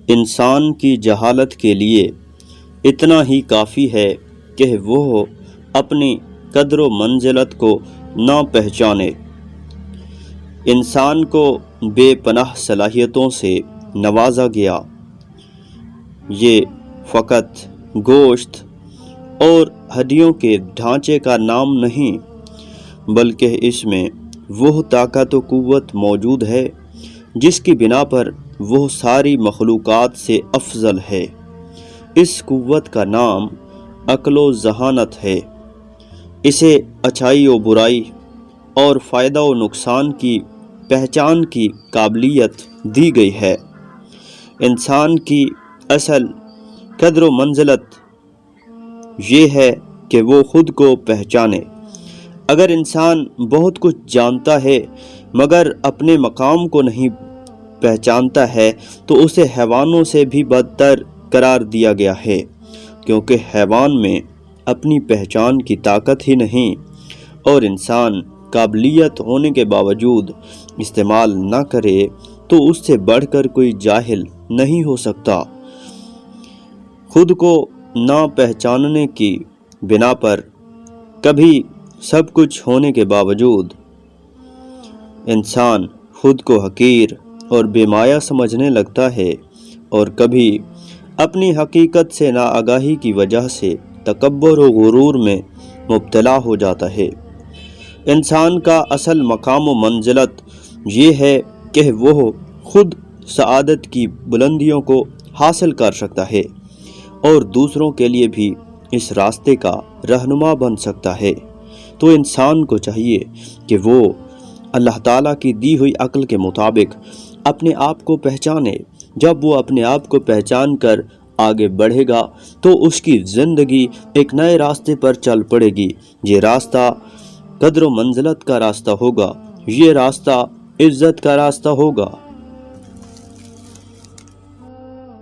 انسان کی جہالت کے لیے اتنا ہی کافی ہے کہ وہ اپنی قدر و منزلت کو نہ پہچانے۔ انسان کو بے پناہ صلاحیتوں سے نوازا گیا۔ یہ فقط گوشت اور ہڈیوں کے ڈھانچے کا نام نہیں، بلکہ اس میں وہ طاقت و قوت موجود ہے جس کی بنا پر وہ ساری مخلوقات سے افضل ہے۔ اس قوت کا نام عقل و ذہانت ہے۔ اسے اچھائی و برائی اور فائدہ و نقصان کی پہچان کی قابلیت دی گئی ہے۔ انسان کی اصل قدر و منزلت یہ ہے کہ وہ خود کو پہچانے۔ اگر انسان بہت کچھ جانتا ہے مگر اپنے مقام کو نہیں پہچانتا ہے تو اسے حیوانوں سے بھی بدتر قرار دیا گیا ہے، کیونکہ حیوان میں اپنی پہچان کی طاقت ہی نہیں، اور انسان قابلیت ہونے کے باوجود استعمال نہ کرے تو اس سے بڑھ کر کوئی جاہل نہیں ہو سکتا۔ خود کو نہ پہچاننے کی بنا پر کبھی سب کچھ ہونے کے باوجود انسان خود کو حقیر اور بے مایہ سمجھنے لگتا ہے، اور کبھی اپنی حقیقت سے ناآگاہی کی وجہ سے تکبر و غرور میں مبتلا ہو جاتا ہے۔ انسان کا اصل مقام و منزلت یہ ہے کہ وہ خود سعادت کی بلندیوں کو حاصل کر سکتا ہے اور دوسروں کے لیے بھی اس راستے کا رہنما بن سکتا ہے۔ تو انسان کو چاہیے کہ وہ اللہ تعالیٰ کی دی ہوئی عقل کے مطابق اپنے آپ کو پہچانے۔ جب وہ اپنے آپ کو پہچان کر آگے بڑھے گا تو اس کی زندگی ایک نئے راستے پر چل پڑے گی۔ یہ راستہ قدر و منزلت کا راستہ ہوگا، یہ راستہ عزت کا راستہ ہوگا۔